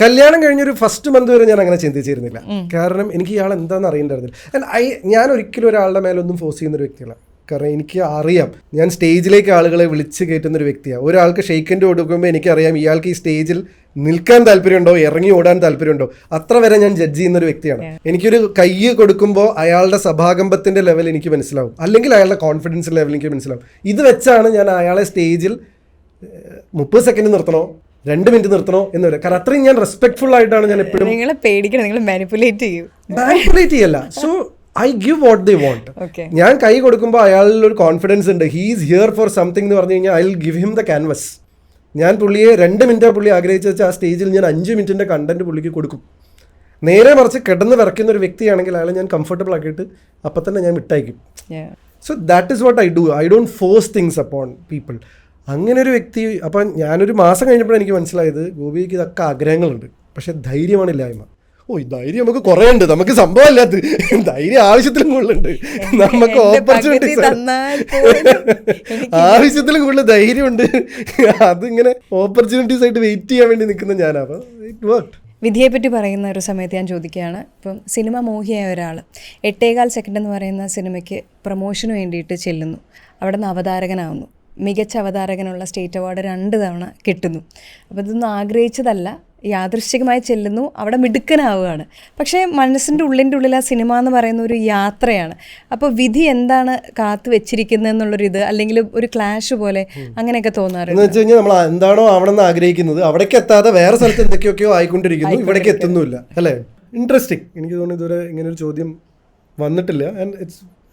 കല്യാണം കഴിഞ്ഞൊരു first month വരെ ഞാൻ അങ്ങനെ ചിന്തിച്ചിരുന്നില്ല. കാരണം എനിക്ക് ഇയാൾ എന്താണെന്ന് അറിയണ്ടായിരുന്നില്ല. ഞാൻ ഒരിക്കലും ഒരാളുടെ മേലൊന്നും ഫോഴ്സ് ചെയ്യുന്നൊരു വ്യക്തിയല്ല. കാരണം എനിക്ക് അറിയാം, ഞാൻ സ്റ്റേജിലേക്ക് ആളുകളെ വിളിച്ച് കയറ്റുന്നൊരു വ്യക്തിയാണ്. ഒരാൾക്ക് ഷെയ്ക്കൻഡ് കൊടുക്കുമ്പോൾ എനിക്കറിയാം ഇയാൾക്ക് ഈ സ്റ്റേജിൽ നിൽക്കാൻ താല്പര്യമുണ്ടോ, ഇറങ്ങി ഓടാൻ താല്പര്യമുണ്ടോ, അത്ര വരെ ഞാൻ ജഡ്ജ് ചെയ്യുന്നൊരു വ്യക്തിയാണ്. എനിക്കൊരു കൈ കൊടുക്കുമ്പോൾ അയാളുടെ സഭാകമ്പത്തിൻ്റെ ലെവൽ എനിക്ക് മനസ്സിലാവും, അല്ലെങ്കിൽ അയാളുടെ കോൺഫിഡൻസ് ലെവൽ എനിക്ക് മനസ്സിലാവും. ഇത് വെച്ചാണ് ഞാൻ അയാളെ സ്റ്റേജിൽ 30 സെക്കൻഡ് നിർത്തണോ 2 മിനിറ്റ് നിർത്തണോ എന്ന് വരെ. കാരണം അത്രയും ഞാൻ റെസ്പെക്ട്ഫുൾ ആയിട്ടാണ് ഞാൻ എപ്പോഴും. നിങ്ങളെ പേടിക്കണം, നിങ്ങൾ മാനിപ്പുലേറ്റ് ചെയ്യല്ല. So I give what they want. ഞാൻ കൈ കൊടുക്കുമ്പോൾ അയാളിൽ ഒരു കോൺഫിഡൻസ് ഉണ്ട്, he is here for something എന്ന് പറഞ്ഞു കഴിഞ്ഞാൽ I will give him the canvas. ഞാൻ പുള്ളിയെ 2 മിനിറ്റാണ് പുള്ളി ആഗ്രഹിച്ചു വെച്ചാൽ ആ സ്റ്റേജിൽ ഞാൻ 5 മിനിറ്റിൻ്റെ കണ്ടന്റ് പുള്ളിക്ക് കൊടുക്കും. നേരെ മറിച്ച് കിടന്ന് വിറയ്ക്കുന്ന ഒരു വ്യക്തിയാണെങ്കിൽ അയാളെ ഞാൻ കംഫർട്ടബിൾ ആക്കിയിട്ട് അപ്പം തന്നെ ഞാൻ വിട്ടയക്കും. So that is what I do. I don't force things upon people. അങ്ങനെ ഒരു വ്യക്തി. അപ്പം ഞാനൊരു മാസം കഴിഞ്ഞപ്പോഴാണ് എനിക്ക് മനസ്സിലായത് ഗോപിക്ക് ഇതൊക്കെ ആഗ്രഹങ്ങളുണ്ട്, പക്ഷെ ധൈര്യമാണില്ലായ്മ. ഈ ധൈര്യം നമുക്ക് കുറേ ഉണ്ട്, നമുക്ക് സംഭവമല്ലാത്ത ധൈര്യം ആവശ്യത്തിലും കൂടുതലുണ്ട്. നമുക്ക് ഓപ്പർച്യൂണിറ്റീസ് ആവശ്യത്തിലും കൂടുതൽ ധൈര്യമുണ്ട്. അതിങ്ങനെ ഓപ്പർച്യൂണിറ്റീസ് ആയിട്ട് വെയിറ്റ് ചെയ്യാൻ വേണ്ടി നിൽക്കുന്ന ഞാനാണ്. അപ്പം ഇറ്റ് വർക്ക്. വിധിയെപ്പറ്റി പറയുന്ന ഒരു സമയത്ത് ഞാൻ ചോദിക്കുകയാണ്, ഇപ്പം സിനിമ മോഹിയായ ഒരാൾ 8.25 സെക്കൻഡ് എന്ന് പറയുന്ന സിനിമയ്ക്ക് പ്രൊമോഷന് വേണ്ടിയിട്ട് ചെല്ലുന്നു. അവിടെ നിന്ന് അവതാരകനാവുന്നു. മികച്ച അവതാരകനുള്ള സ്റ്റേറ്റ് അവാർഡ് 2 തവണ കിട്ടുന്നു. അപ്പോൾ ഇതൊന്നും ആഗ്രഹിച്ചതല്ല, യാദൃശ്ചികമായി ചെല്ലുന്നു, അവിടെ മിടുക്കനാവുകയാണ്. പക്ഷേ മനസ്സിൻ്റെ ഉള്ളിൽ ആ സിനിമ എന്ന് പറയുന്ന ഒരു യാത്രയാണ്. അപ്പോൾ വിധി എന്താണ് കാത്തു വെച്ചിരിക്കുന്നത് എന്നുള്ളൊരിത്, അല്ലെങ്കിൽ ഒരു ക്ലാഷ് പോലെ അങ്ങനെയൊക്കെ തോന്നാറുണ്ട്. എന്ന് വെച്ച് കഴിഞ്ഞാൽ നമ്മൾ എന്താണോ ആവണമെന്ന് ആഗ്രഹിക്കുന്നത് അവിടേക്ക് എത്താതെ വേറെ സ്ഥലത്ത് എന്തൊക്കെയൊക്കെയോ ആയിക്കൊണ്ടിരിക്കുന്നു, ഇവിടേക്ക് എത്തുന്നില്ല അല്ലേ. ഇൻട്രസ്റ്റിംഗ്. എനിക്ക് തോന്നുന്നു ഇതുവരെ ഇങ്ങനൊരു ചോദ്യം വന്നിട്ടില്ല. ആൻഡ്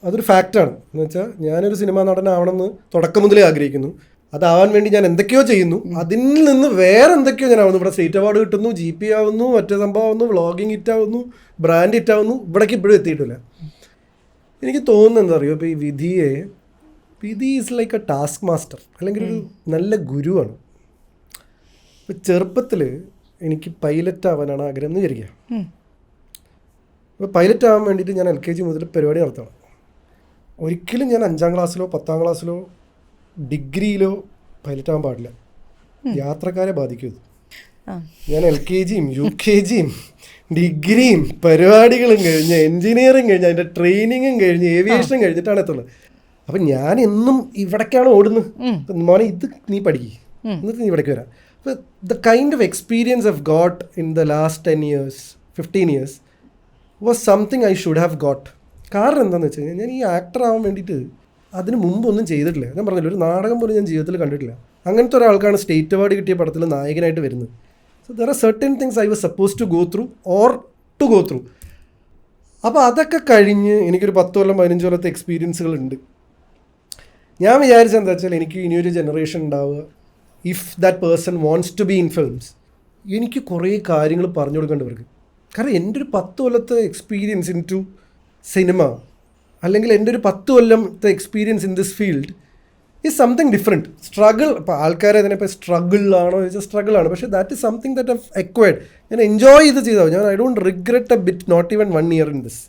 അതൊരു ഫാക്റ്റാണ്. എന്ന് വെച്ചാൽ ഞാനൊരു സിനിമാ നടനാവണമെന്ന് തുടക്കം മുതലേ ആഗ്രഹിക്കുന്നു. അതാവാൻ വേണ്ടി ഞാൻ എന്തൊക്കെയോ ചെയ്യുന്നു, അതിൽ നിന്ന് വേറെ എന്തൊക്കെയോ ഞാൻ ആവുന്നു. ഇവിടെ സ്റ്റേറ്റ് അവാർഡ് കിട്ടുന്നു, GP ആവുന്നു, മറ്റേ സംഭവം ആവുന്നു, വ്ളോഗിങ് ഹിറ്റാവുന്നു, ബ്രാൻഡ് ഹിറ്റാവുന്നു, ഇവിടേക്ക് ഇപ്പോഴും എത്തിയിട്ടില്ല. എനിക്ക് തോന്നുന്നത് എന്താ അറിയുമോ, ഇപ്പോൾ ഈ വിധി is like A task master, അല്ലെങ്കിൽ ഒരു നല്ല ഗുരുവാണ്. ഇപ്പോൾ ചെറുപ്പത്തിൽ എനിക്ക് പൈലറ്റ് ആവാനാണ് ആഗ്രഹം എന്ന് വിചാരിക്കുക. അപ്പോൾ പൈലറ്റ് ആവാൻ വേണ്ടിയിട്ട് ഞാൻ LKG മുതൽ പരിപാടി നടത്തണം. ഒരിക്കലും ഞാൻ 5ാം ക്ലാസ്സിലോ 10ാം ക്ലാസ്സിലോ ഡിഗ്രിയിലോ പൈലറ്റ് ആവാൻ പാടില്ല. യാത്രക്കാരെ ബാധിക്കും. ഞാൻ LKGയും UKGയും ഡിഗ്രിയും പരിപാടികളും കഴിഞ്ഞ് എൻജിനീയറിങ് കഴിഞ്ഞ് അതിൻ്റെ ട്രെയിനിങ്ങും കഴിഞ്ഞ് ഏവിയേഷനും കഴിഞ്ഞിട്ടാണ് എത്തുന്നത്. അപ്പം ഞാൻ എന്നും ഇവിടേക്കാണ് ഓടുന്നത്. മോനെ ഇത് നീ പഠിക്കുക, എന്നിട്ട് നീ ഇവിടേക്ക് വരാം. അപ്പോൾ the kind of experience I've got in the last 10 years 15 years was something I should have got. കാരണം എന്താണെന്ന് വെച്ച് കഴിഞ്ഞാൽ ഞാൻ ഈ ആക്ടർ ആവാൻ വേണ്ടിയിട്ട് അതിന് മുമ്പൊന്നും ചെയ്തിട്ടില്ല. ഞാൻ പറഞ്ഞില്ല, ഒരു നാടകം പോലും ഞാൻ ജീവിതത്തിൽ കണ്ടിട്ടില്ല. അങ്ങനത്തെ ഒരാൾക്കാണ് സ്റ്റേറ്റ് അവാർഡ് കിട്ടിയ പടത്തിൽ നായകനായിട്ട് വരുന്നത്. So there are certain things I was suppose to go through or to go through. അപ്പോൾ അതൊക്കെ കഴിഞ്ഞ് എനിക്കൊരു 10 കൊല്ലം 15 കൊല്ലത്തെ എക്സ്പീരിയൻസുകളുണ്ട്. ഞാൻ വിചാരിച്ചത് എന്താ വെച്ചാൽ എനിക്ക് ഇനിയൊരു ജനറേഷൻ ഉണ്ടാവുക, if that person wants to be in films, എനിക്ക് കുറേ കാര്യങ്ങൾ പറഞ്ഞു കൊടുക്കേണ്ടവർക്ക്. കാരണം എൻ്റെ ഒരു 10 കൊല്ലത്തെ എക്സ്പീരിയൻസ് ഇൻ ടു സിനിമ, അല്ലെങ്കിൽ എൻ്റെ ഒരു 10 കൊല്ലത്തെ experience in this field is something different. Struggle, ഇപ്പോൾ ആൾക്കാരെ അതിനിപ്പോൾ സ്ട്രഗിളാണോ ചോദിച്ചാൽ സ്ട്രഗിളാണ്, പക്ഷേ that is something that have acquired. ഞാൻ എൻജോയ് ചെയ്ത് ചെയ്താവും. ഞാൻ I don't regret a bit, not even 1 year in this.